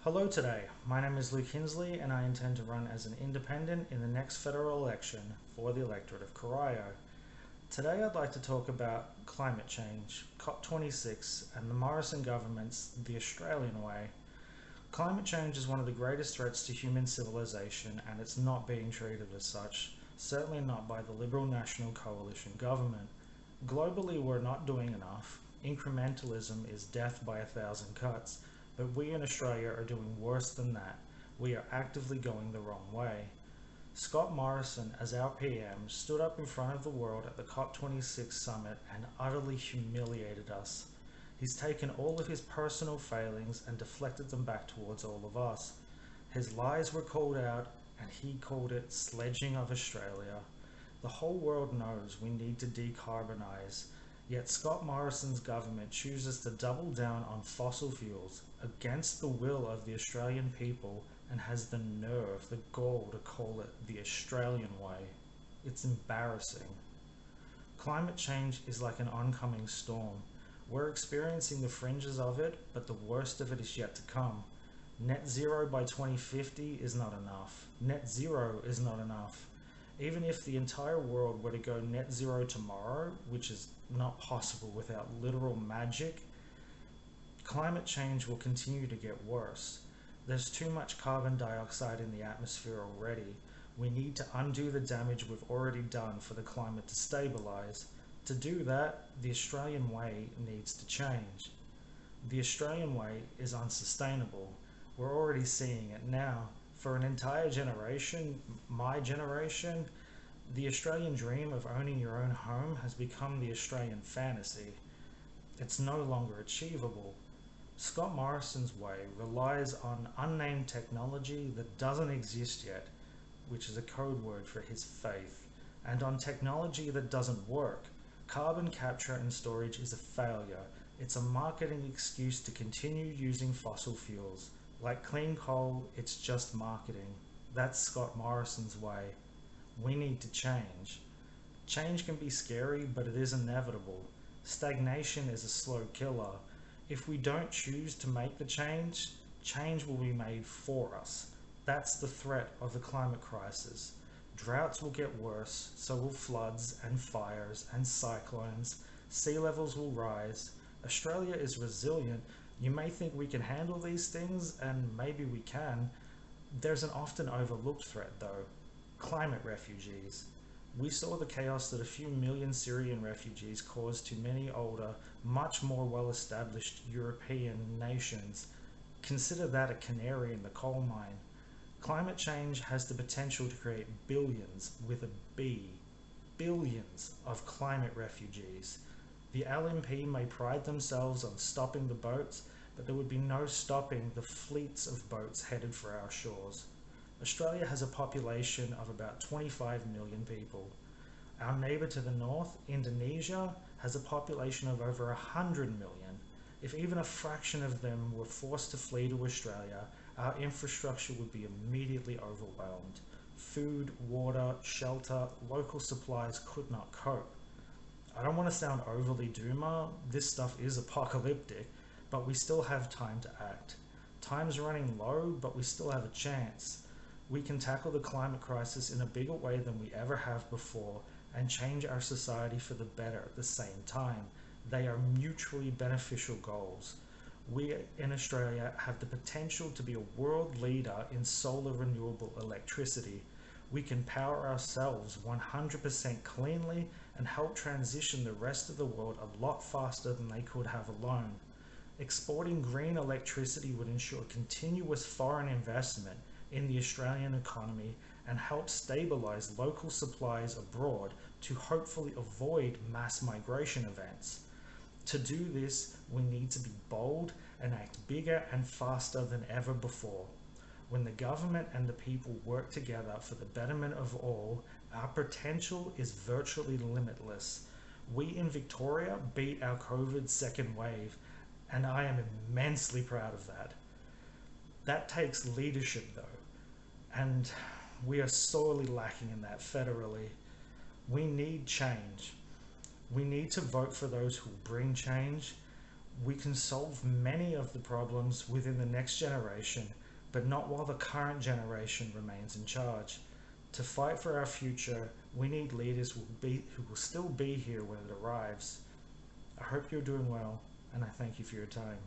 Hello today, my name is Luke Hinsley and I intend to run as an independent in the next federal election for the electorate of Corio. Today I'd like to talk about climate change, COP26 and the Morrison government's The Australian Way. Climate change is one of the greatest threats to human civilization and it's not being treated as such, certainly not by the Liberal National Coalition government. Globally we're not doing enough. Incrementalism is death by 1,000 cuts. But we in Australia are doing worse than that. We are actively going the wrong way. Scott Morrison, as our PM, stood up in front of the world at the COP26 Summit and utterly humiliated us. He's taken all of his personal failings and deflected them back towards all of us. His lies were called out and he called it sledging of Australia. The whole world knows we need to decarbonise. Yet Scott Morrison's government chooses to double down on fossil fuels against the will of the Australian people and has the nerve, the gall to call it the Australian way. It's embarrassing. Climate change is like an oncoming storm. We're experiencing the fringes of it, but the worst of it is yet to come. Net zero by 2050 is not enough. Net zero is not enough. Even if the entire world were to go net zero tomorrow, which is not possible without literal magic, climate change will continue to get worse. There's too much carbon dioxide in the atmosphere already. We need to undo the damage we've already done for the climate to stabilise. To do that, the Australian way needs to change. The Australian way is unsustainable. We're already seeing it now. For an entire generation, my generation, the Australian dream of owning your own home has become the Australian fantasy. It's no longer achievable. Scott Morrison's way relies on unnamed technology that doesn't exist yet, which is a code word for his faith, and on technology that doesn't work. Carbon capture and storage is a failure. It's a marketing excuse to continue using fossil fuels. Like clean coal, it's just marketing. That's Scott Morrison's way. We need to change. Change can be scary, but it is inevitable. Stagnation is a slow killer. If we don't choose to make the change, change will be made for us. That's the threat of the climate crisis. Droughts will get worse, so will floods and fires and cyclones. Sea levels will rise. Australia is resilient. You may think we can handle these things, and maybe we can. There's an often overlooked threat though. Climate refugees. We saw the chaos that a few million Syrian refugees caused to many older, much more well-established European nations. Consider that a canary in the coal mine. Climate change has the potential to create billions, with a B, billions of climate refugees. The LNP may pride themselves on stopping the boats, but there would be no stopping the fleets of boats headed for our shores. Australia has a population of about 25 million people. Our neighbour to the north, Indonesia, has a population of over 100 million. If even a fraction of them were forced to flee to Australia, our infrastructure would be immediately overwhelmed. Food, water, shelter, local supplies could not cope. I don't want to sound overly doomer, this stuff is apocalyptic, but we still have time to act. Time's running low, but we still have a chance. We can tackle the climate crisis in a bigger way than we ever have before and change our society for the better at the same time. They are mutually beneficial goals. We in Australia have the potential to be a world leader in solar renewable electricity. We can power ourselves 100% cleanly and help transition the rest of the world a lot faster than they could have alone. Exporting green electricity would ensure continuous foreign investment in the Australian economy and help stabilise local supplies abroad to hopefully avoid mass migration events. To do this, we need to be bold and act bigger and faster than ever before. When the government and the people work together for the betterment of all, our potential is virtually limitless. We in Victoria beat our COVID second wave, and I am immensely proud of that. That takes leadership though, and we are sorely lacking in that federally. We need change. We need to vote for those who bring change. We can solve many of the problems within the next generation, but not while the current generation remains in charge. To fight for our future, we need leaders who will still be here when it arrives. I hope you're doing well, and I thank you for your time.